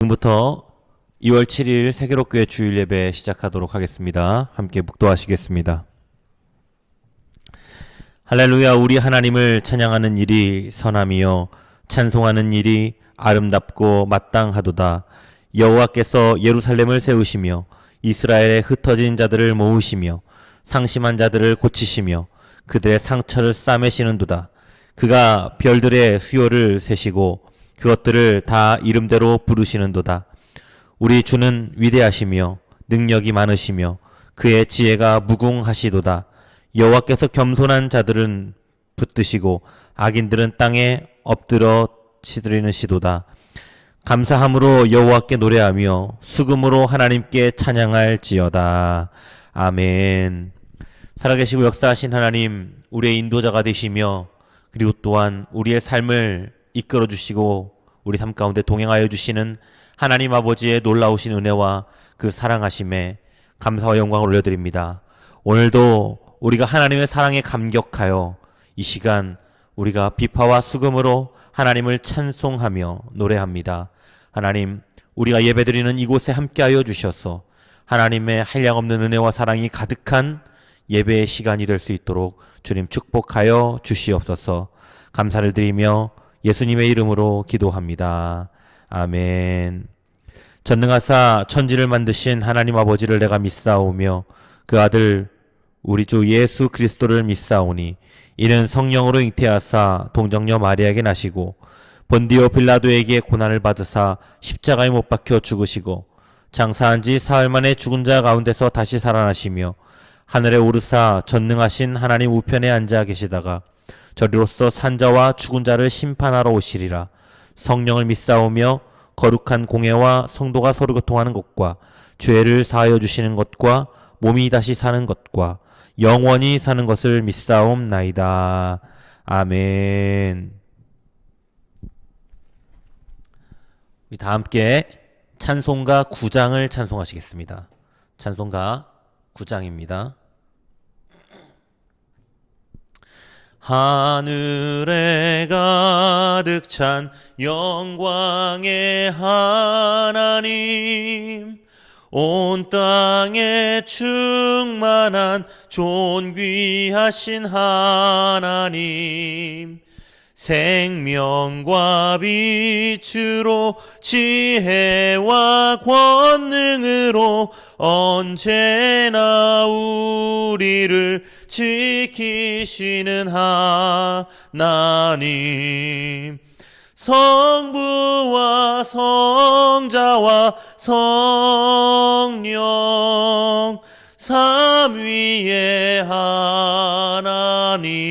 지금부터 2월 7일 세계로교회 주일 예배 시작하도록 하겠습니다. 함께 묵도하시겠습니다. 할렐루야. 우리 하나님을 찬양하는 일이 선함이요 찬송하는 일이 아름답고 마땅하도다. 여호와께서 예루살렘을 세우시며 이스라엘의 흩어진 자들을 모으시며 상심한 자들을 고치시며 그들의 상처를 싸매시는도다. 그가 별들의 수요를 세시고 그것들을 다 이름대로 부르시는도다. 우리 주는 위대하시며 능력이 많으시며 그의 지혜가 무궁하시도다. 여호와께서 겸손한 자들은 붙드시고 악인들은 땅에 엎드려 치드리시도다. 감사함으로 여호와께 노래하며 수금으로 하나님께 찬양할지어다. 아멘. 살아계시고 역사하신 하나님, 우리의 인도자가 되시며 그리고 또한 우리의 삶을 이끌어 주시고 우리 삶 가운데 동행하여 주시는 하나님 아버지의 놀라우신 은혜와 그 사랑하심에 감사와 영광을 올려드립니다. 오늘도 우리가 하나님의 사랑에 감격하여 이 시간 우리가 비파와 수금으로 하나님을 찬송하며 노래합니다. 하나님, 우리가 예배드리는 이곳에 함께하여 주셔서 하나님의 한량없는 은혜와 사랑이 가득한 예배의 시간이 될 수 있도록 주님 축복하여 주시옵소서. 감사를 드리며 예수님의 이름으로 기도합니다. 아멘. 전능하사 천지를 만드신 하나님 아버지를 내가 믿사오며 그 아들 우리 주 예수 그리스도를 믿사오니 이는 성령으로 잉태하사 동정녀 마리아에게 나시고 본디오 빌라도에게 고난을 받으사 십자가에 못 박혀 죽으시고 장사한 지 사흘 만에 죽은 자 가운데서 다시 살아나시며 하늘에 오르사 전능하신 하나님 우편에 앉아 계시다가 저리로서 산자와 죽은 자를 심판하러 오시리라. 성령을 믿사오며 거룩한 공예와 성도가 서로 교통하는 것과 죄를 사하여 주시는 것과 몸이 다시 사는 것과 영원히 사는 것을 믿사옵나이다. 아멘. 우리 다 함께 찬송가 9장을 찬송하시겠습니다. 찬송가 9장입니다. 하늘에 가득 찬 영광의 하나님, 온 땅에 충만한 존귀하신 하나님, 생명과 빛으로 지혜와 권능으로 언제나 우리를 지키시는 하나님, 성부와 성자와 성령 삼위의 하나님,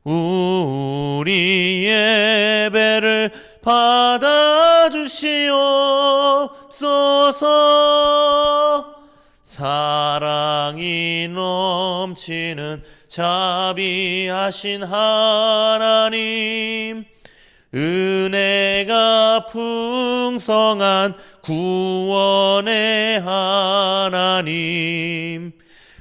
우리 예배를 받아주시옵소서. 사랑이 넘치는 자비하신 하나님, 은혜가 풍성한 구원의 하나님,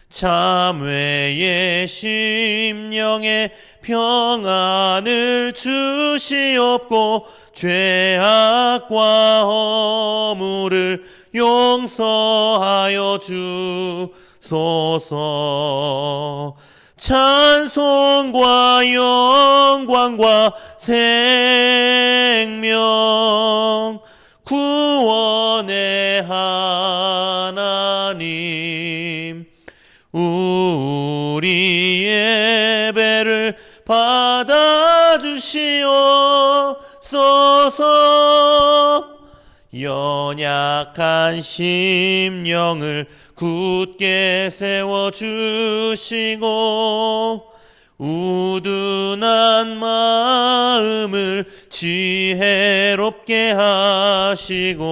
참회의 심령에 평안을 주시옵고 죄악과 허물을 용서하여 주소서. 찬송과 영광과 생명 구원의 하나님, 우리 예배를 받아주시옵소서. 연약한 심령을 굳게 세워주시고 우둔한 마음을 지혜롭게 하시고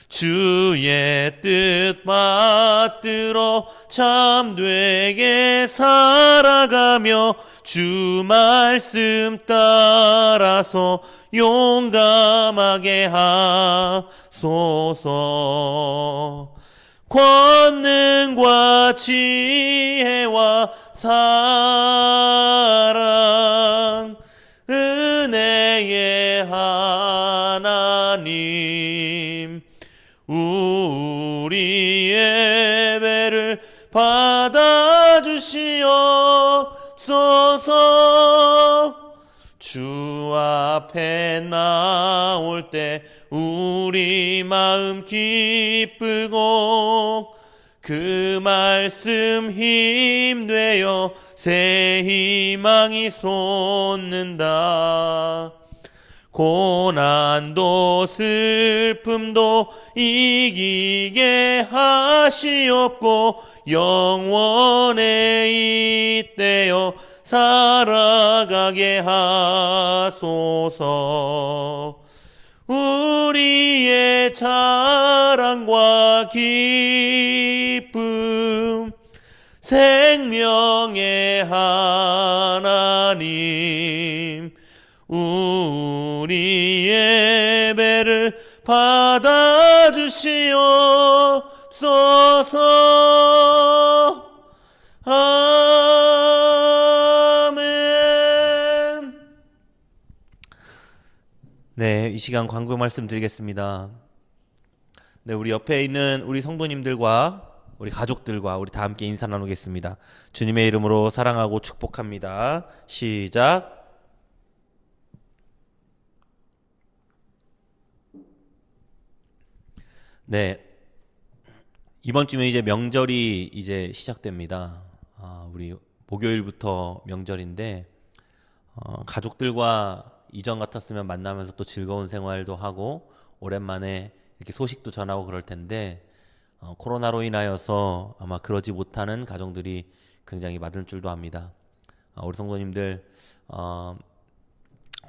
주의 뜻 받들어 참되게 살아가며 주 말씀 따라서 용감하게 하소서. 권능과 지혜와 사랑 은혜의 하나님, 하나님 우리 예배를 받아주시옵소서. 주 앞에 나올 때 우리 마음 기쁘고 그 말씀 힘되어 새 희망이 솟는다. 고난도 슬픔도 이기게 하시옵고 영원에 잇대어 살아가게 하소서. 우리의 자랑과 기쁨 생명의 하나님 우리 예배를 받아주시옵소서. 아멘. 네, 이 시간 광고 말씀 드리겠습니다. 네, 우리 옆에 있는 우리 성도님들과 우리 가족들과 우리 다 함께 인사 나누겠습니다. 주님의 이름으로 사랑하고 축복합니다. 시작. 네, 이번 주면 이제 명절이 이제 시작됩니다. 우리 목요일부터 명절인데 가족들과 이전 같았으면 만나면서 또 즐거운 생활도 하고 오랜만에 이렇게 소식도 전하고 그럴 텐데 코로나로 인하여서 아마 그러지 못하는 가정들이 굉장히 많을 줄도 압니다. 우리 성도님들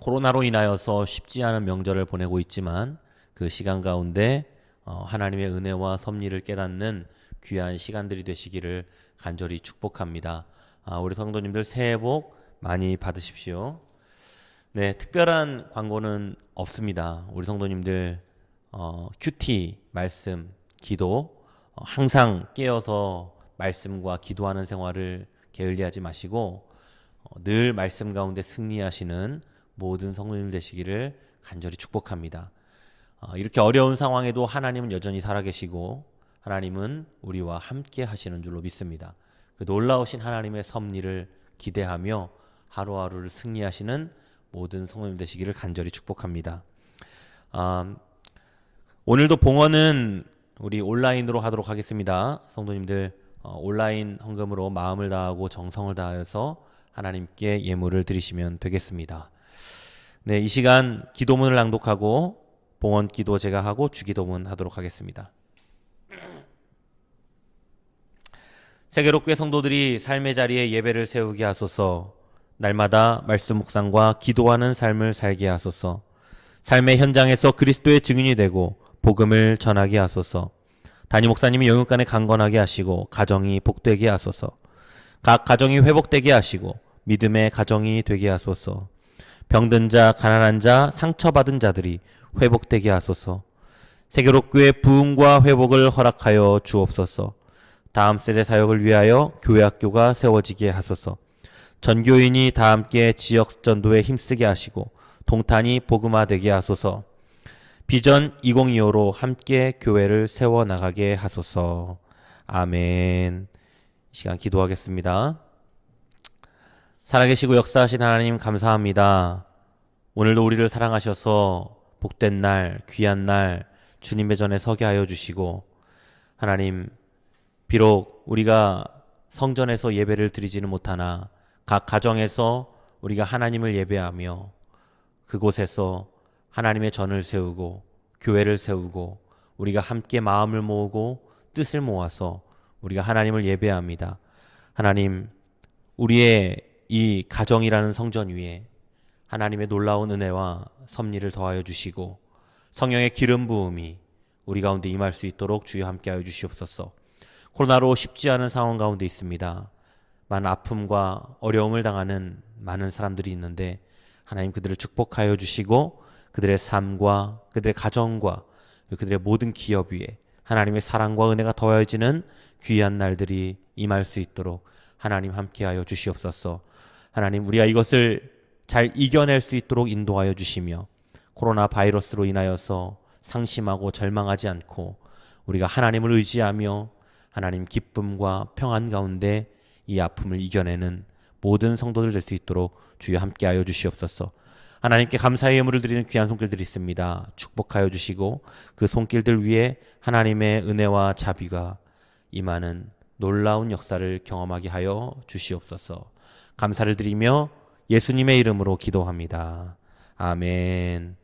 코로나로 인하여서 쉽지 않은 명절을 보내고 있지만 그 시간 가운데 하나님의 은혜와 섭리를 깨닫는 귀한 시간들이 되시기를 간절히 축복합니다. 우리 성도님들 새해 복 많이 받으십시오. 네, 특별한 광고는 없습니다. 우리 성도님들 큐티, 말씀, 기도 항상 깨어서 말씀과 기도하는 생활을 게을리하지 마시고 늘 말씀 가운데 승리하시는 모든 성도님 되시기를 간절히 축복합니다. 이렇게 어려운 상황에도 하나님은 여전히 살아계시고 하나님은 우리와 함께 하시는 줄로 믿습니다. 그 놀라우신 하나님의 섭리를 기대하며 하루하루를 승리하시는 모든 성도님 되시기를 간절히 축복합니다. 오늘도 봉헌은 우리 온라인으로 하도록 하겠습니다. 성도님들 온라인 헌금으로 마음을 다하고 정성을 다하여서 하나님께 예물을 드리시면 되겠습니다. 네, 이 시간 기도문을 낭독하고 봉헌 기도 제가 하고 주기도문 하도록 하겠습니다. 세계로교회 성도들이 삶의 자리에 예배를 세우게 하소서. 날마다 말씀 묵상과 기도하는 삶을 살게 하소서. 삶의 현장에서 그리스도의 증인이 되고 복음을 전하게 하소서. 담임 목사님이 영육간에 강건하게 하시고 가정이 복되게 하소서. 각 가정이 회복되게 하시고 믿음의 가정이 되게 하소서. 병든 자, 가난한 자, 상처받은 자들이 회복되게 하소서. 세계로교회 부흥과 회복을 허락하여 주옵소서. 다음 세대 사역을 위하여 교회 학교가 세워지게 하소서. 전교인이 다 함께 지역 전도에 힘쓰게 하시고 동탄이 복음화되게 하소서. 비전 2025로 함께 교회를 세워나가게 하소서. 아멘. 이 시간 기도하겠습니다. 살아계시고 역사하신 하나님 감사합니다. 오늘도 우리를 사랑하셔서 복된 날, 귀한 날 주님의 전에 서게 하여 주시고 하나님 비록 우리가 성전에서 예배를 드리지는 못하나 각 가정에서 우리가 하나님을 예배하며 그곳에서 하나님의 전을 세우고 교회를 세우고 우리가 함께 마음을 모으고 뜻을 모아서 우리가 하나님을 예배합니다. 하나님 우리의 이 가정이라는 성전 위에 하나님의 놀라운 은혜와 섭리를 더하여 주시고 성령의 기름 부음이 우리 가운데 임할 수 있도록 주여 함께하여 주시옵소서. 코로나로 쉽지 않은 상황 가운데 있습니다. 많은 아픔과 어려움을 당하는 많은 사람들이 있는데 하나님 그들을 축복하여 주시고 그들의 삶과 그들의 가정과 그들의 모든 기업 위에 하나님의 사랑과 은혜가 더해지는 귀한 날들이 임할 수 있도록 하나님 함께하여 주시옵소서. 하나님 우리가 이것을 잘 이겨낼 수 있도록 인도하여 주시며 코로나 바이러스로 인하여서 상심하고 절망하지 않고 우리가 하나님을 의지하며 하나님 기쁨과 평안 가운데 이 아픔을 이겨내는 모든 성도들 될 수 있도록 주여 함께하여 주시옵소서. 하나님께 감사의 예물을 드리는 귀한 손길들이 있습니다. 축복하여 주시고 그 손길들 위에 하나님의 은혜와 자비가 임하는 놀라운 역사를 경험하게 하여 주시옵소서. 감사를 드리며 예수님의 이름으로 기도합니다. 아멘.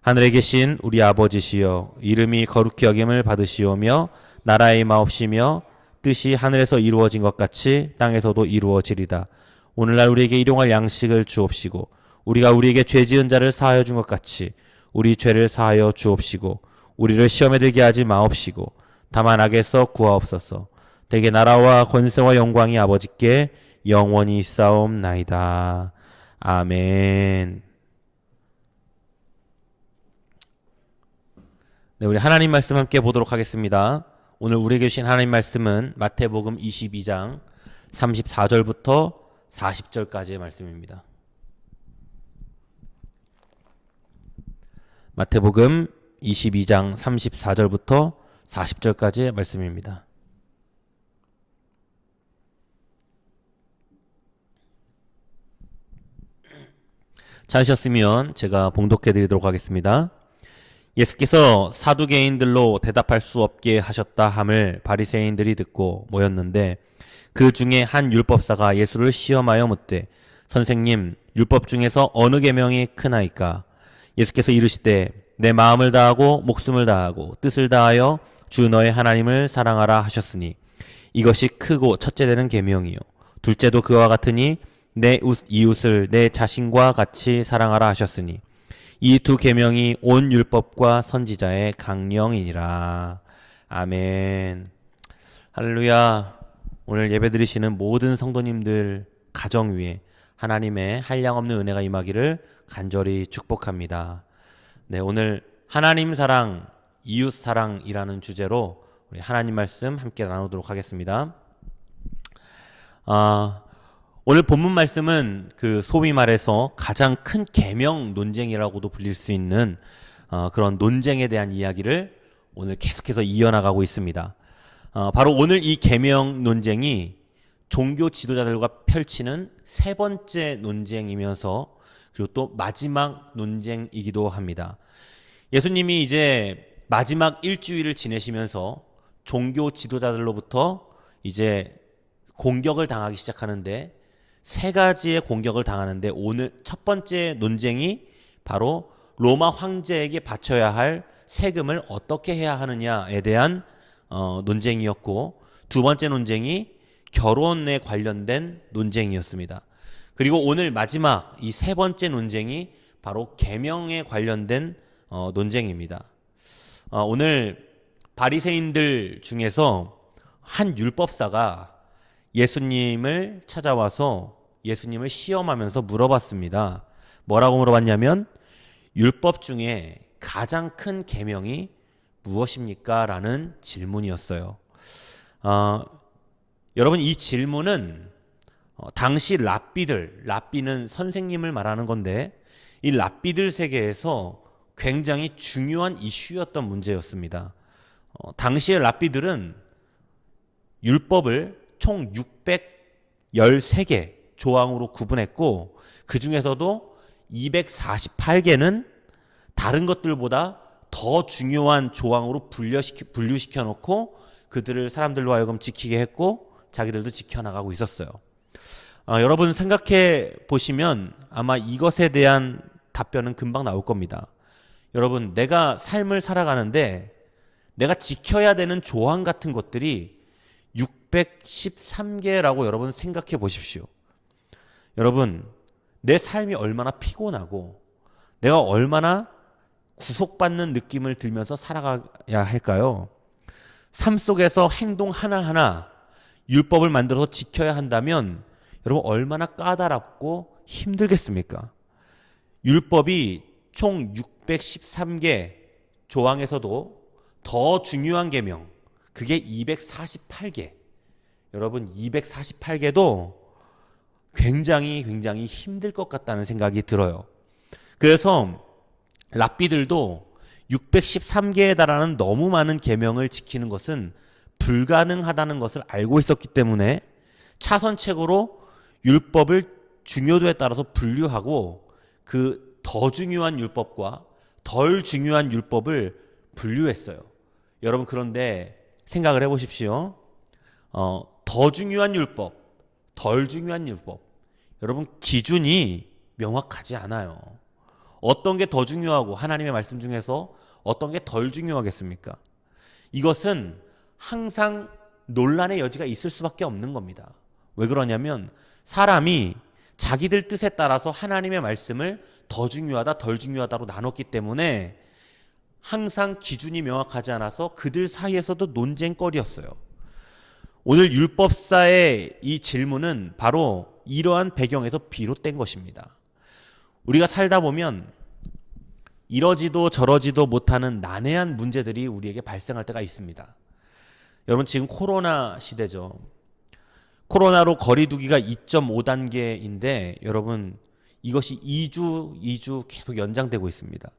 하늘에 계신 우리 아버지시여, 이름이 거룩히 여김을 받으시오며 나라의 마옵시며 뜻이 하늘에서 이루어진 것 같이 땅에서도 이루어지리다. 오늘날 우리에게 일용할 양식을 주옵시고 우리가 우리에게 죄 지은 자를 사하여 준 것 같이 우리 죄를 사하여 주옵시고 우리를 시험에 들게 하지 마옵시고 다만 악에서 구하옵소서. 대개 나라와 권세와 영광이 아버지께 영원히 있사옵나이다. 아멘. 네, 우리 하나님 말씀 함께 보도록 하겠습니다. 오늘 우리에게 주신 하나님 말씀은 마태복음 22장 34절부터 40절까지의 말씀입니다. 마태복음 22장 34절부터 40절까지의 말씀입니다. 찾으셨으면 제가 봉독해 드리도록 하겠습니다. 예수께서 사두개인들로 대답할 수 없게 하셨다 함을 바리새인들이 듣고 모였는데 그 중에 한 율법사가 예수를 시험하여 묻되 선생님, 율법 중에서 어느 계명이 크나이까? 예수께서 이르시되 내 마음을 다하고 목숨을 다하고 뜻을 다하여 주 너의 하나님을 사랑하라 하셨으니 이것이 크고 첫째 되는 계명이요 둘째도 그와 같으니 내 이웃을 내 자신과 같이 사랑하라 하셨으니 이 두 계명이 온 율법과 선지자의 강령이니라. 아멘. 할렐루야. 오늘 예배드리시는 모든 성도님들 가정 위에 하나님의 한량없는 은혜가 임하기를 간절히 축복합니다. 네, 오늘 하나님 사랑, 이웃 사랑이라는 주제로 우리 하나님 말씀 함께 나누도록 하겠습니다. 오늘 본문 말씀은 그 소위 말해서 가장 큰 계명 논쟁이라고도 불릴 수 있는 그런 논쟁에 대한 이야기를 오늘 계속해서 이어나가고 있습니다. 바로 오늘 이 계명 논쟁이 종교 지도자들과 펼치는 세 번째 논쟁이면서 그리고 또 마지막 논쟁이기도 합니다. 예수님이 이제 마지막 일주일을 지내시면서 종교 지도자들로부터 이제 공격을 당하기 시작하는데 세 가지의 공격을 당하는데 오늘 첫 번째 논쟁이 바로 로마 황제에게 바쳐야 할 세금을 어떻게 해야 하느냐에 대한 논쟁이었고 두 번째 논쟁이 결혼에 관련된 논쟁이었습니다. 그리고 오늘 마지막 이 세 번째 논쟁이 바로 계명에 관련된 논쟁입니다. 오늘 바리새인들 중에서 한 율법사가 예수님을 찾아와서 예수님을 시험하면서 물어봤습니다. 뭐라고 물어봤냐면 율법 중에 가장 큰 계명이 무엇입니까? 라는 질문이었어요. 여러분 이 질문은 당시 랍비는 선생님을 말하는 건데 이 랍비들 세계에서 굉장히 중요한 이슈였던 문제였습니다. 당시의 랍비들은 율법을 총 613개 조항으로 구분했고 그 중에서도 248개는 다른 것들보다 더 중요한 조항으로 분류시켜 놓고 그들을 사람들로 하여금 지키게 했고 자기들도 지켜나가고 있었어요. 여러분 생각해 보시면 아마 이것에 대한 답변은 금방 나올 겁니다. 여러분 내가 삶을 살아가는데 내가 지켜야 되는 조항 같은 것들이 613개라고 여러분 생각해 보십시오. 여러분 내 삶이 얼마나 피곤하고 내가 얼마나 구속받는 느낌을 들면서 살아가야 할까요? 삶 속에서 행동 하나하나 율법을 만들어서 지켜야 한다면 여러분 얼마나 까다롭고 힘들겠습니까? 율법이 총 613개 조항에서도 더 중요한 계명 그게 248개. 여러분 248개도 굉장히 힘들 것 같다는 생각이 들어요. 그래서 랍비들도 613개에 달하는 너무 많은 계명을 지키는 것은 불가능하다는 것을 알고 있었기 때문에 차선책으로 율법을 중요도에 따라서 분류하고 그 더 중요한 율법과 덜 중요한 율법을 분류했어요. 여러분, 그런데 생각을 해보십시오. 더 중요한 율법, 덜 중요한 율법. 여러분, 기준이 명확하지 않아요. 어떤 게 더 중요하고 하나님의 말씀 중에서 어떤 게 덜 중요하겠습니까? 이것은 항상 논란의 여지가 있을 수밖에 없는 겁니다. 왜 그러냐면 사람이 자기들 뜻에 따라서 하나님의 말씀을 더 중요하다, 덜 중요하다로 나눴기 때문에 항상 기준이 명확하지 않아서 그들 사이에서도 논쟁거리였어요. 오늘 율법사의 이 질문은 바로 이러한 배경에서 비롯된 것입니다. 우리가 살다 보면 이러지도 저러지도 못하는 난해한 문제들이 우리에게 발생할 때가 있습니다. 여러분, 지금 코로나 시대죠. 코로나로 거리두기가 2.5단계인데 여러분, 이것이 2주 계속 연장되고 있습니다.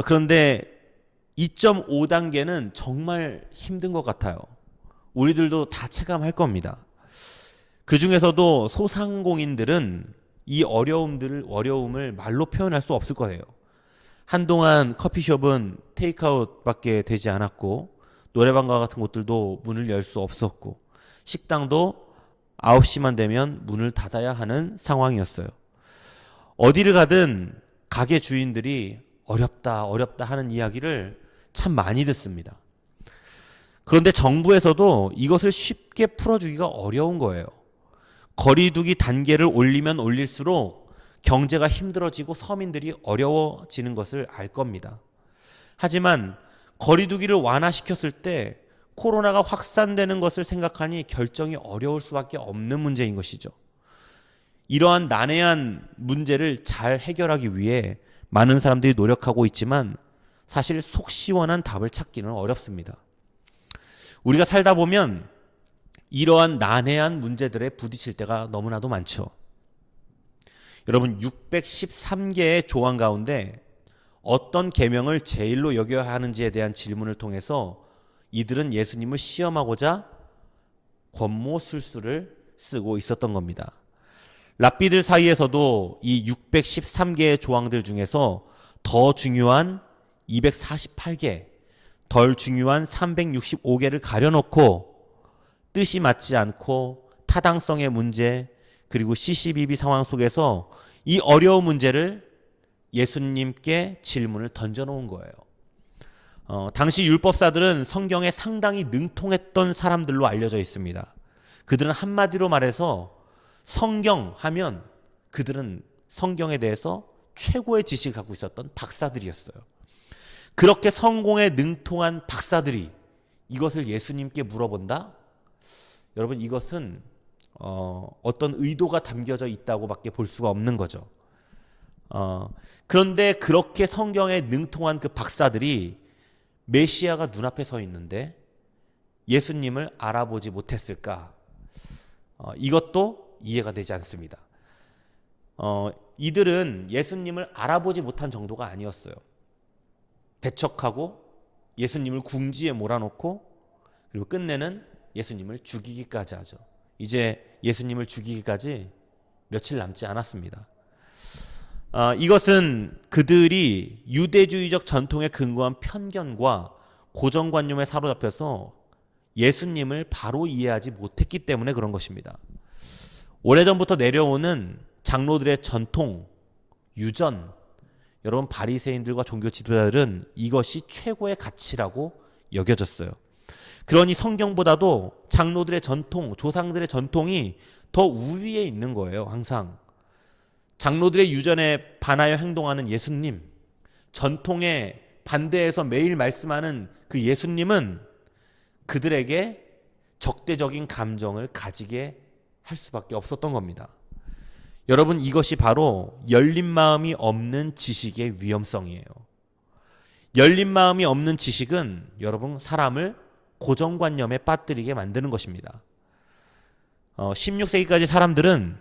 그런데 2.5단계는 정말 힘든 것 같아요. 우리들도 다 체감할 겁니다. 그 중에서도 소상공인들은 이 어려움을 말로 표현할 수 없을 거예요. 한동안 커피숍은 테이크아웃밖에 되지 않았고 노래방과 같은 곳들도 문을 열 수 없었고 식당도 9시만 되면 문을 닫아야 하는 상황이었어요. 어디를 가든 가게 주인들이 어렵다 하는 이야기를 참 많이 듣습니다. 그런데 정부에서도 이것을 쉽게 풀어주기가 어려운 거예요. 거리두기 단계를 올리면 올릴수록 경제가 힘들어지고 서민들이 어려워지는 것을 알 겁니다. 하지만 거리두기를 완화시켰을 때 코로나가 확산되는 것을 생각하니 결정이 어려울 수밖에 없는 문제인 것이죠. 이러한 난해한 문제를 잘 해결하기 위해 많은 사람들이 노력하고 있지만 사실 속 시원한 답을 찾기는 어렵습니다. 우리가 살다 보면 이러한 난해한 문제들에 부딪힐 때가 너무나도 많죠. 여러분, 613개의 조항 가운데 어떤 계명을 제일로 여겨야 하는지에 대한 질문을 통해서 이들은 예수님을 시험하고자 권모술수를 쓰고 있었던 겁니다. 랍비들 사이에서도 이 613개의 조항들 중에서 더 중요한 248개, 덜 중요한 365개를 가려놓고 뜻이 맞지 않고 타당성의 문제, 그리고 시시비비 상황 속에서 이 어려운 문제를 예수님께 질문을 던져놓은 거예요. 당시 율법사들은 성경에 상당히 능통했던 사람들로 알려져 있습니다. 그들은 한마디로 말해서 성경 하면 그들은 성경에 대해서 최고의 지식을 갖고 있었던 박사들이었어요. 그렇게 성공에 능통한 박사들이 이것을 예수님께 물어본다? 여러분, 이것은 어떤 의도가 담겨져 있다고 밖에 볼 수가 없는 거죠. 그런데 그렇게 성경에 능통한 그 박사들이 메시아가 눈앞에 서 있는데 예수님을 알아보지 못했을까? 이것도 이해가 되지 않습니다. 이들은 예수님을 알아보지 못한 정도가 아니었어요. 배척하고 예수님을 궁지에 몰아놓고 그리고 끝내는 예수님을 죽이기까지 하죠. 이제 예수님을 죽이기까지 며칠 남지 않았습니다. 이것은 그들이 유대주의적 전통에 근거한 편견과 고정관념에 사로잡혀서 예수님을 바로 이해하지 못했기 때문에 그런 것입니다. 오래전부터 내려오는 장로들의 전통, 유전, 여러분, 바리새인들과 종교 지도자들은 이것이 최고의 가치라고 여겨졌어요. 그러니 성경보다도 장로들의 전통, 조상들의 전통이 더 우위에 있는 거예요. 항상 장로들의 유전에 반하여 행동하는 예수님, 전통에 반대해서 매일 말씀하는 그 예수님은 그들에게 적대적인 감정을 가지게 할 수밖에 없었던 겁니다. 여러분, 이것이 바로 열린 마음이 없는 지식의 위험성이에요. 열린 마음이 없는 지식은 여러분, 사람을 고정관념에 빠뜨리게 만드는 것입니다. 16세기까지 사람들은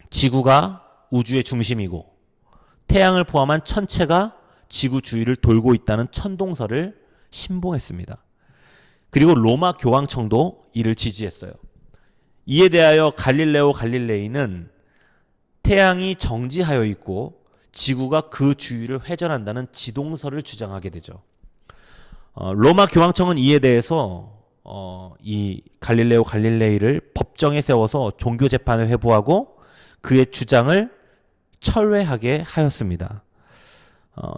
지구가 우주의 중심이고 태양을 포함한 천체가 지구 주위를 돌고 있다는 천동설을 신봉했습니다. 그리고 로마 교황청도 이를 지지했어요. 이에 대하여 갈릴레오 갈릴레이는 태양이 정지하여 있고 지구가 그 주위를 회전한다는 지동설을 주장하게 되죠. 로마 교황청은 이에 대해서 이 갈릴레오 갈릴레이를 법정에 세워서 종교 재판을 회부하고 그의 주장을 철회하게 하였습니다.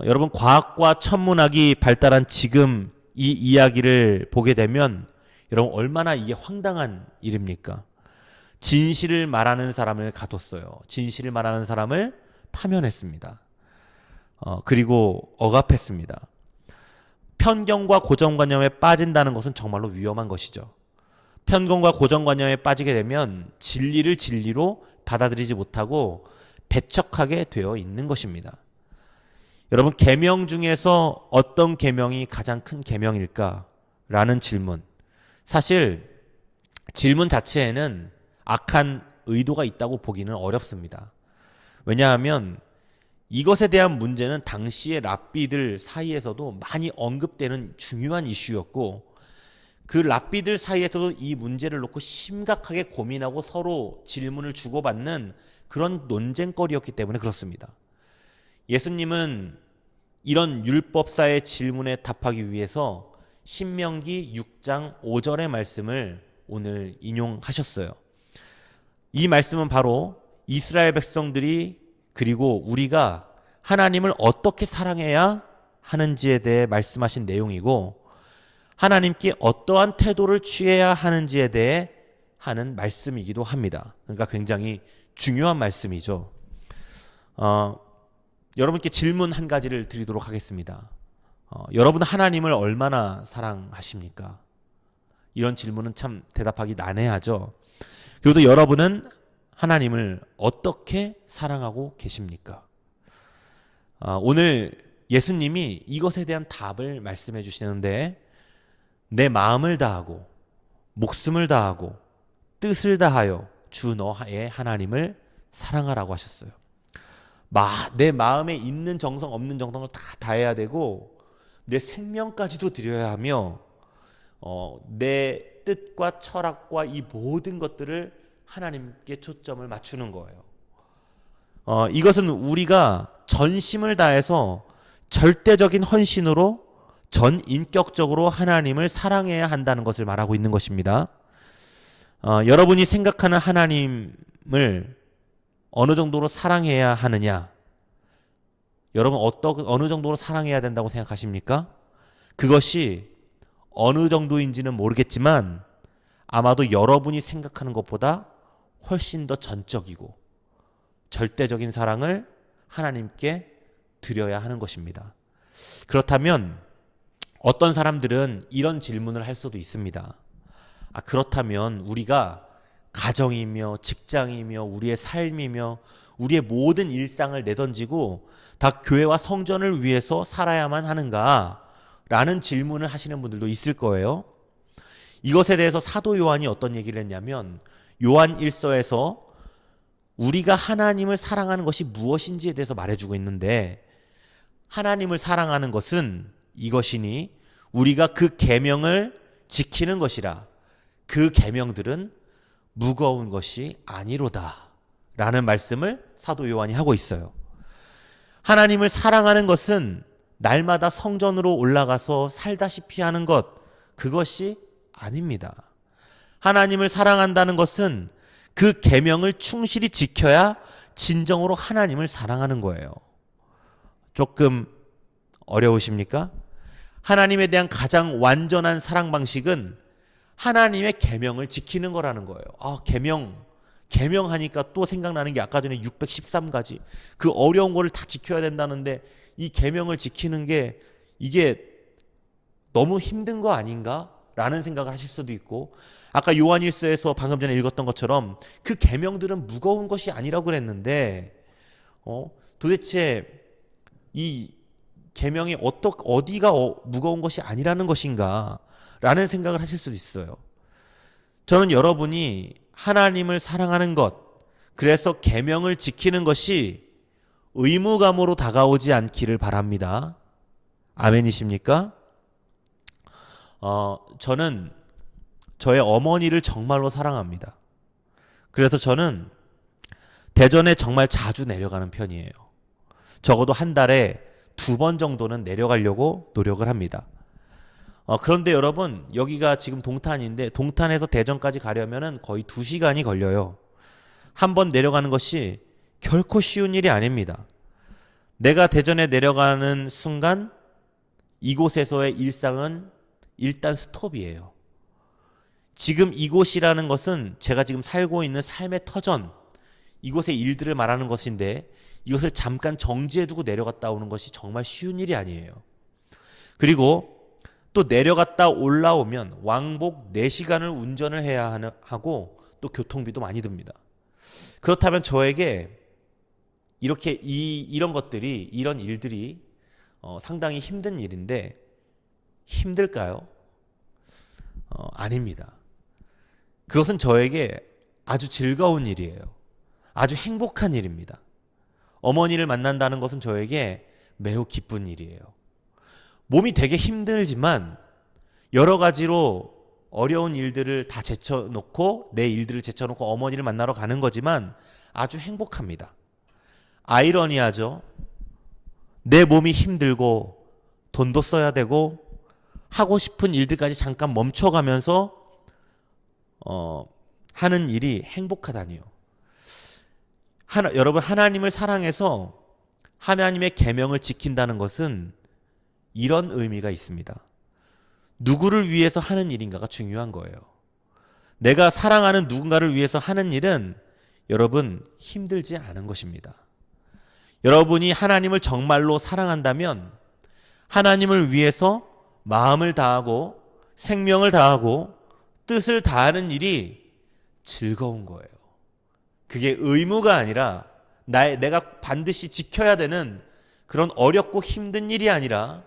여러분, 과학과 천문학이 발달한 지금 이 이야기를 보게 되면 여러분 얼마나 이게 황당한 일입니까? 진실을 말하는 사람을 가뒀어요. 진실을 말하는 사람을 파면했습니다. 그리고 억압했습니다. 편견과 고정관념에 빠진다는 것은 정말로 위험한 것이죠. 편견과 고정관념에 빠지게 되면 진리를 진리로 받아들이지 못하고 배척하게 되어 있는 것입니다. 여러분, 계명 중에서 어떤 계명이 가장 큰 계명일까? 라는 질문. 사실 질문 자체에는 악한 의도가 있다고 보기는 어렵습니다. 왜냐하면 이것에 대한 문제는 당시의 랍비들 사이에서도 많이 언급되는 중요한 이슈였고, 그 랍비들 사이에서도 이 문제를 놓고 심각하게 고민하고 서로 질문을 주고받는 그런 논쟁거리였기 때문에 그렇습니다. 예수님은 이런 율법사의 질문에 답하기 위해서 신명기 6장 5절의 말씀을 오늘 인용하셨어요. 이 말씀은 바로 이스라엘 백성들이 그리고 우리가 하나님을 어떻게 사랑해야 하는지에 대해 말씀하신 내용이고, 하나님께 어떠한 태도를 취해야 하는지에 대해 하는 말씀이기도 합니다. 그러니까 굉장히 중요한 말씀이죠. 여러분께 질문 한 가지를 드리도록 하겠습니다. 여러분 하나님을 얼마나 사랑하십니까? 이런 질문은 참 대답하기 난해하죠. 그리고 여러분은 하나님을 어떻게 사랑하고 계십니까? 오늘 예수님이 이것에 대한 답을 말씀해 주시는데, 내 마음을 다하고 목숨을 다하고 뜻을 다하여 주 너의 하나님을 사랑하라고 하셨어요. 내 마음에 있는 정성 없는 정성을 다 다해야 되고 내 생명까지도 드려야 하며 내 뜻과 철학과 이 모든 것들을 하나님께 초점을 맞추는 거예요. 이것은 우리가 전심을 다해서 절대적인 헌신으로 전인격적으로 하나님을 사랑해야 한다는 것을 말하고 있는 것입니다. 여러분이 생각하는 하나님을 어느 정도로 사랑해야 하느냐? 여러분 어느 정도로 사랑해야 된다고 생각하십니까? 그것이 어느 정도인지는 모르겠지만 아마도 여러분이 생각하는 것보다 훨씬 더 전적이고 절대적인 사랑을 하나님께 드려야 하는 것입니다. 그렇다면 어떤 사람들은 이런 질문을 할 수도 있습니다. 그렇다면 우리가 가정이며 직장이며 우리의 삶이며 우리의 모든 일상을 내던지고 다 교회와 성전을 위해서 살아야만 하는가? 라는 질문을 하시는 분들도 있을 거예요. 이것에 대해서 사도 요한이 어떤 얘기를 했냐면, 요한 1서에서 우리가 하나님을 사랑하는 것이 무엇인지에 대해서 말해주고 있는데, 하나님을 사랑하는 것은 이것이니 우리가 그 계명을 지키는 것이라. 그 계명들은 무거운 것이 아니로다 라는 말씀을 사도 요한이 하고 있어요. 하나님을 사랑하는 것은 날마다 성전으로 올라가서 살다시피 하는 것, 그것이 아닙니다. 하나님을 사랑한다는 것은 그 계명을 충실히 지켜야 진정으로 하나님을 사랑하는 거예요. 조금 어려우십니까? 하나님에 대한 가장 완전한 사랑 방식은 하나님의 계명을 지키는 거라는 거예요. 계명하니까 또 생각나는 게 아까 전에 613가지 그 어려운 거를 다 지켜야 된다는데, 이 계명을 지키는 게 이게 너무 힘든 거 아닌가? 라는 생각을 하실 수도 있고, 아까 요한일서에서 방금 전에 읽었던 것처럼 그 계명들은 무거운 것이 아니라고 그랬는데 도대체 이 계명이 어디가 무거운 것이 아니라는 것인가? 라는 생각을 하실 수도 있어요. 저는 여러분이 하나님을 사랑하는 것, 그래서 계명을 지키는 것이 의무감으로 다가오지 않기를 바랍니다. 아멘이십니까? 저는 저의 어머니를 정말로 사랑합니다. 그래서 저는 대전에 정말 자주 내려가는 편이에요. 적어도 한 달에 2번 정도는 내려가려고 노력을 합니다. 그런데 여러분, 여기가 지금 동탄인데 동탄에서 대전까지 가려면 거의 2시간이 걸려요. 한 번 내려가는 것이 결코 쉬운 일이 아닙니다. 내가 대전에 내려가는 순간 이곳에서의 일상은 일단 스톱이에요. 지금 이곳이라는 것은 제가 지금 살고 있는 삶의 터전, 이곳의 일들을 말하는 것인데 이것을 잠깐 정지해두고 내려갔다 오는 것이 정말 쉬운 일이 아니에요. 그리고 또 내려갔다 올라오면 왕복 4시간을 운전을 해야 하고 또 교통비도 많이 듭니다. 그렇다면 저에게 이렇게 이런 것들이, 이런 일들이 상당히 힘든 일인데 힘들까요? 아닙니다. 그것은 저에게 아주 즐거운 일이에요. 아주 행복한 일입니다. 어머니를 만난다는 것은 저에게 매우 기쁜 일이에요. 몸이 되게 힘들지만 여러 가지로 어려운 일들을 다 제쳐놓고, 내 일들을 제쳐놓고 어머니를 만나러 가는 거지만 아주 행복합니다. 아이러니하죠. 내 몸이 힘들고 돈도 써야 되고 하고 싶은 일들까지 잠깐 멈춰가면서 하는 일이 행복하다니요. 여러분, 하나님을 사랑해서 하나님의 계명을 지킨다는 것은 이런 의미가 있습니다. 누구를 위해서 하는 일인가가 중요한 거예요. 내가 사랑하는 누군가를 위해서 하는 일은 여러분 힘들지 않은 것입니다. 여러분이 하나님을 정말로 사랑한다면 하나님을 위해서 마음을 다하고 생명을 다하고 뜻을 다하는 일이 즐거운 거예요. 그게 의무가 아니라 내가 반드시 지켜야 되는 그런 어렵고 힘든 일이 아니라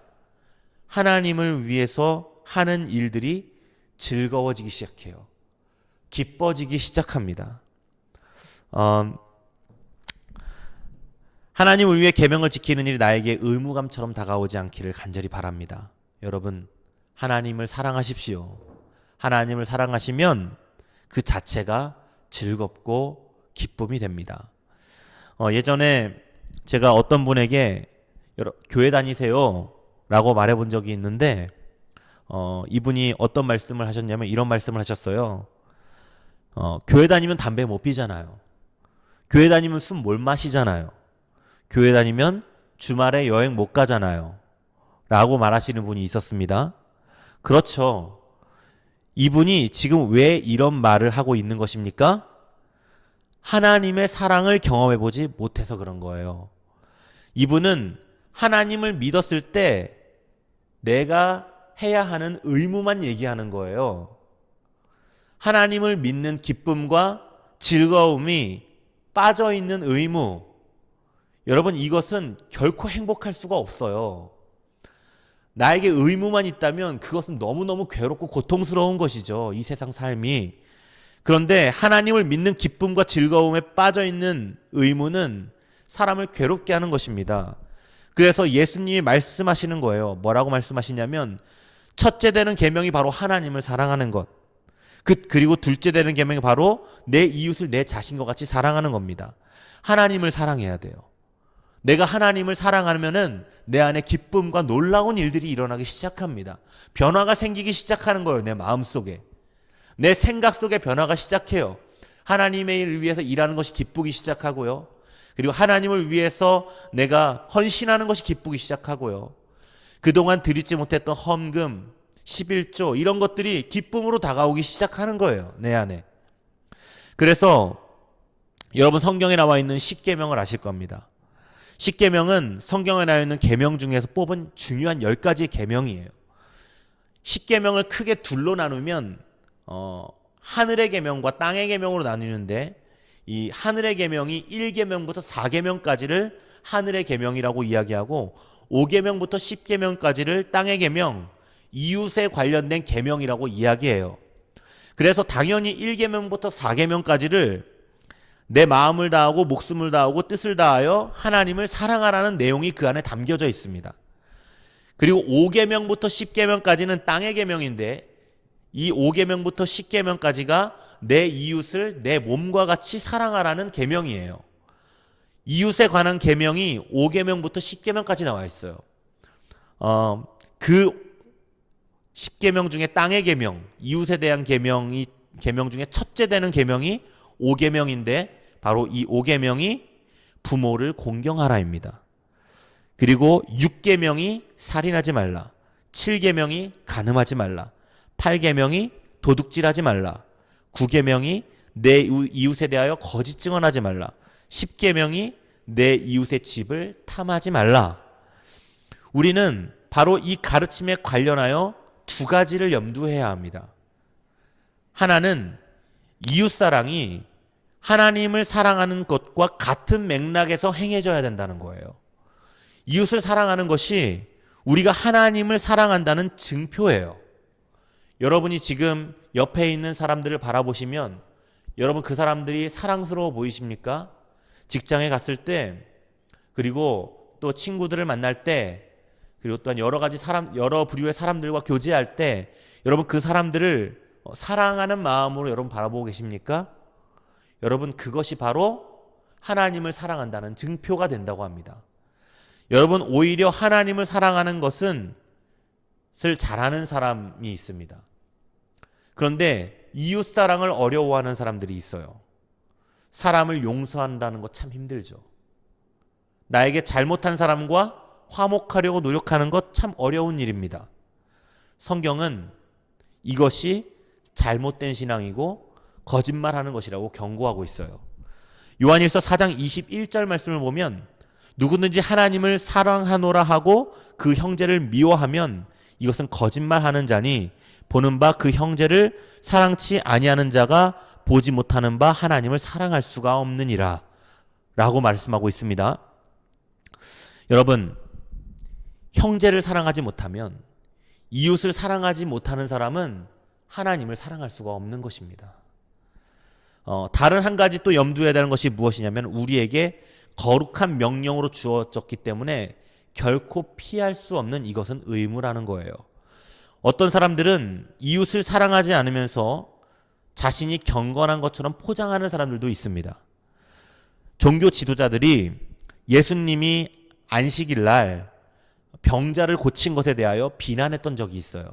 하나님을 위해서 하는 일들이 즐거워지기 시작해요. 기뻐지기 시작합니다. 하나님을 위해 계명을 지키는 일이 나에게 의무감처럼 다가오지 않기를 간절히 바랍니다. 여러분, 하나님을 사랑하십시오. 하나님을 사랑하시면 그 자체가 즐겁고 기쁨이 됩니다. 예전에 제가 어떤 분에게 교회 다니세요 라고 말해본 적이 있는데 이분이 어떤 말씀을 하셨냐면 이런 말씀을 하셨어요. 교회 다니면 담배 못 피잖아요. 교회 다니면 술 못 마시잖아요. 교회 다니면 주말에 여행 못 가잖아요. 라고 말하시는 분이 있었습니다. 그렇죠. 이분이 지금 왜 이런 말을 하고 있는 것입니까? 하나님의 사랑을 경험해보지 못해서 그런 거예요. 이분은 하나님을 믿었을 때 내가 해야 하는 의무만 얘기하는 거예요. 하나님을 믿는 기쁨과 즐거움이 빠져있는 의무. 여러분, 이것은 결코 행복할 수가 없어요. 나에게 의무만 있다면 그것은 너무너무 괴롭고 고통스러운 것이죠. 이 세상 삶이. 그런데 하나님을 믿는 기쁨과 즐거움에 빠져있는 의무는 사람을 괴롭게 하는 것입니다. 그래서 예수님이 말씀하시는 거예요. 뭐라고 말씀하시냐면 첫째 되는 계명이 바로 하나님을 사랑하는 것. 그리고 둘째 되는 계명이 바로 내 이웃을 내 자신과 같이 사랑하는 겁니다. 하나님을 사랑해야 돼요. 내가 하나님을 사랑하면은 내 안에 기쁨과 놀라운 일들이 일어나기 시작합니다. 변화가 생기기 시작하는 거예요. 내 마음속에. 내 생각 속에 변화가 시작해요. 하나님의 일을 위해서 일하는 것이 기쁘기 시작하고요. 그리고 하나님을 위해서 내가 헌신하는 것이 기쁘기 시작하고요. 그동안 드리지 못했던 헌금, 11조 이런 것들이 기쁨으로 다가오기 시작하는 거예요. 내 안에. 그래서 여러분, 성경에 나와 있는 십계명을 아실 겁니다. 십계명은 성경에 나와 있는 계명 중에서 뽑은 중요한 10가지 계명이에요. 십계명을 크게 둘로 나누면 하늘의 계명과 땅의 계명으로 나뉘는데, 이 하늘의 계명이 1계명부터 4계명까지를 하늘의 계명이라고 이야기하고 5계명부터 10계명까지를 땅의 계명, 이웃에 관련된 계명이라고 이야기해요. 그래서 당연히 1계명부터 4계명까지를 내 마음을 다하고 목숨을 다하고 뜻을 다하여 하나님을 사랑하라는 내용이 그 안에 담겨져 있습니다. 그리고 5계명부터 10계명까지는 땅의 계명인데 이 5계명부터 10계명까지가 내 이웃을 내 몸과 같이 사랑하라는 계명이에요. 이웃에 관한 계명이 5계명부터 10계명까지 나와 있어요. 그 10계명 중에 땅의 계명, 이웃에 대한 계명 중에 첫째 되는 계명이 5계명인데 바로 이 5계명이 부모를 공경하라입니다. 그리고 6계명이 살인하지 말라, 7계명이 간음하지 말라, 8계명이 도둑질하지 말라, 9계명이 내 이웃에 대하여 거짓 증언하지 말라, 10계명이 내 이웃의 집을 탐하지 말라. 우리는 바로 이 가르침에 관련하여 두 가지를 염두해야 합니다. 하나는 이웃사랑이 하나님을 사랑하는 것과 같은 맥락에서 행해져야 된다는 거예요. 이웃을 사랑하는 것이 우리가 하나님을 사랑한다는 증표예요. 여러분이 지금 옆에 있는 사람들을 바라보시면 여러분 그 사람들이 사랑스러워 보이십니까? 직장에 갔을 때, 그리고 또 친구들을 만날 때, 그리고 또한 여러 부류의 사람들과 교제할 때 여러분 그 사람들을 사랑하는 마음으로 여러분 바라보고 계십니까? 여러분 그것이 바로 하나님을 사랑한다는 증표가 된다고 합니다. 여러분 오히려 하나님을 사랑하는 것을 잘하는 사람이 있습니다. 그런데 이웃사랑을 어려워하는 사람들이 있어요. 사람을 용서한다는 거 참 힘들죠. 나에게 잘못한 사람과 화목하려고 노력하는 것 참 어려운 일입니다. 성경은 이것이 잘못된 신앙이고 거짓말하는 것이라고 경고하고 있어요. 요한일서 4장 21절 말씀을 보면 누구든지 하나님을 사랑하노라 하고 그 형제를 미워하면 이것은 거짓말하는 자니 보는 바 그 형제를 사랑치 아니하는 자가 보지 못하는 바 하나님을 사랑할 수가 없느니라 라고 말씀하고 있습니다. 여러분, 형제를 사랑하지 못하면, 이웃을 사랑하지 못하는 사람은 하나님을 사랑할 수가 없는 것입니다. 다른 한 가지 또 염두해야 되는 것이 무엇이냐면 우리에게 거룩한 명령으로 주어졌기 때문에 결코 피할 수 없는 이것은 의무라는 거예요. 어떤 사람들은 이웃을 사랑하지 않으면서 자신이 경건한 것처럼 포장하는 사람들도 있습니다. 종교 지도자들이 예수님이 안식일 날 병자를 고친 것에 대하여 비난했던 적이 있어요.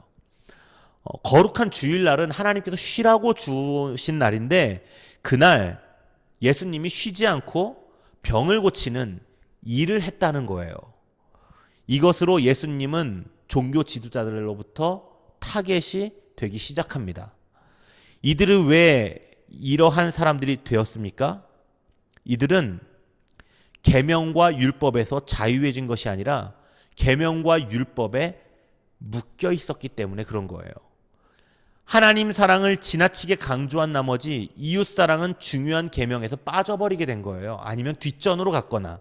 거룩한 주일날은 하나님께서 쉬라고 주신 날인데 그날 예수님이 쉬지 않고 병을 고치는 일을 했다는 거예요. 이것으로 예수님은 종교 지도자들로부터 타겟이 되기 시작합니다. 이들은 왜 이러한 사람들이 되었습니까? 이들은 계명과 율법에서 자유해진 것이 아니라 계명과 율법에 묶여 있었기 때문에 그런 거예요. 하나님 사랑을 지나치게 강조한 나머지 이웃 사랑은 중요한 계명에서 빠져버리게 된 거예요. 아니면 뒷전으로 갔거나.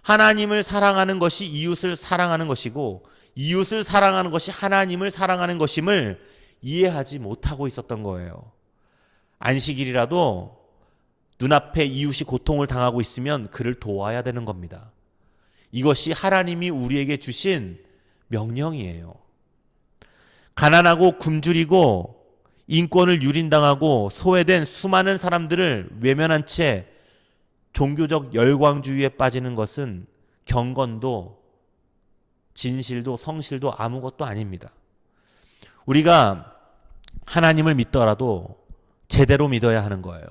하나님을 사랑하는 것이 이웃을 사랑하는 것이고 이웃을 사랑하는 것이 하나님을 사랑하는 것임을 이해하지 못하고 있었던 거예요. 안식일이라도 눈앞에 이웃이 고통을 당하고 있으면 그를 도와야 되는 겁니다. 이것이 하나님이 우리에게 주신 명령이에요. 가난하고 굶주리고 인권을 유린당하고 소외된 수많은 사람들을 외면한 채 종교적 열광주의에 빠지는 것은 경건도 진실도 성실도 아무것도 아닙니다. 우리가 하나님을 믿더라도 제대로 믿어야 하는 거예요.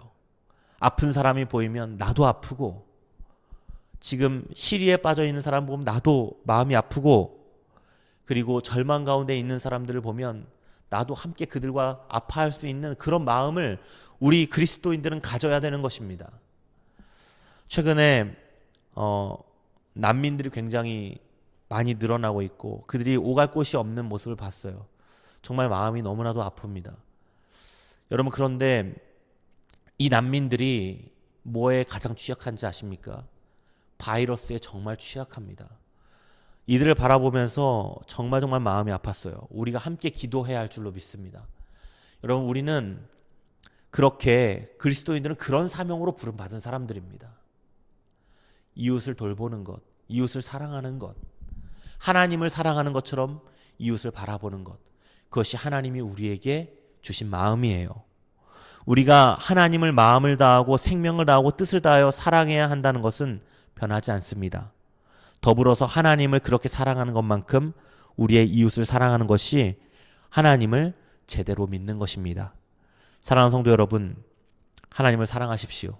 아픈 사람이 보이면 나도 아프고, 지금 시리에 빠져 있는 사람 보면 나도 마음이 아프고, 그리고 절망 가운데 있는 사람들을 보면 나도 함께 그들과 아파할 수 있는 그런 마음을 우리 그리스도인들은 가져야 되는 것입니다. 최근에 난민들이 굉장히 많이 늘어나고 있고 그들이 오갈 곳이 없는 모습을 봤어요. 정말 마음이 너무나도 아픕니다. 여러분, 그런데 이 난민들이 뭐에 가장 취약한지 아십니까? 바이러스에 정말 취약합니다. 이들을 바라보면서 정말 마음이 아팠어요. 우리가 함께 기도해야 할 줄로 믿습니다. 여러분, 우리는 그렇게, 그리스도인들은 그런 사명으로 부름받은 사람들입니다. 이웃을 돌보는 것, 이웃을 사랑하는 것, 하나님을 사랑하는 것처럼 이웃을 바라보는 것, 그것이 하나님이 우리에게 주신 마음이에요. 우리가 하나님을 마음을 다하고 생명을 다하고 뜻을 다하여 사랑해야 한다는 것은 변하지 않습니다. 더불어서 하나님을 그렇게 사랑하는 것만큼 우리의 이웃을 사랑하는 것이 하나님을 제대로 믿는 것입니다. 사랑하는 성도 여러분, 하나님을 사랑하십시오.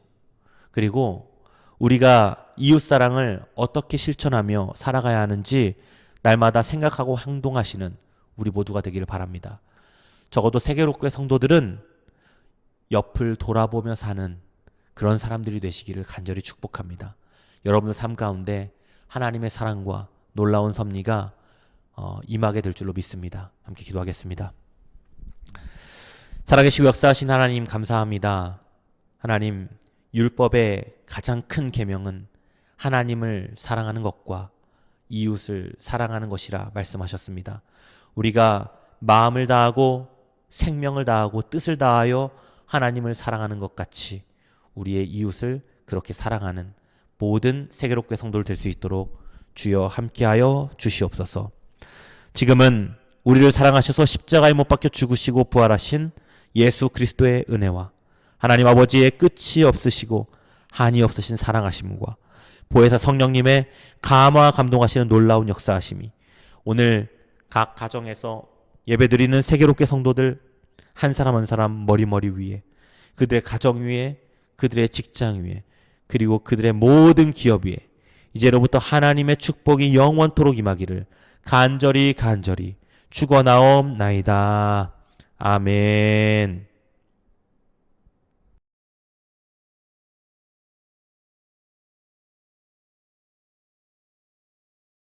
그리고 우리가 이웃사랑을 어떻게 실천하며 살아가야 하는지 날마다 생각하고 행동하시는 우리 모두가 되기를 바랍니다. 적어도 세계로교회 성도들은 옆을 돌아보며 사는 그런 사람들이 되시기를 간절히 축복합니다. 여러분들 삶 가운데 하나님의 사랑과 놀라운 섭리가 임하게 될 줄로 믿습니다. 함께 기도하겠습니다. 살아계시고 역사하신 하나님 감사합니다. 하나님, 율법의 가장 큰 계명은 하나님을 사랑하는 것과 이웃을 사랑하는 것이라 말씀하셨습니다. 우리가 마음을 다하고 생명을 다하고 뜻을 다하여 하나님을 사랑하는 것 같이 우리의 이웃을 그렇게 사랑하는 모든 세계로교회 성도를 될 수 있도록 주여 함께하여 주시옵소서. 지금은 우리를 사랑하셔서 십자가에 못 박혀 죽으시고 부활하신 예수 그리스도의 은혜와 하나님 아버지의 끝이 없으시고 한이 없으신 사랑하심과 보혜사 성령님의 감화 감동하시는 놀라운 역사하심이 오늘 각 가정에서 예배드리는 세계로교회 성도들 한 사람 한 사람 머리 위에, 그들의 가정 위에, 그들의 직장 위에, 그리고 그들의 모든 기업 위에 이제로부터 하나님의 축복이 영원토록 임하기를 간절히 축원하옵나이다. 아멘.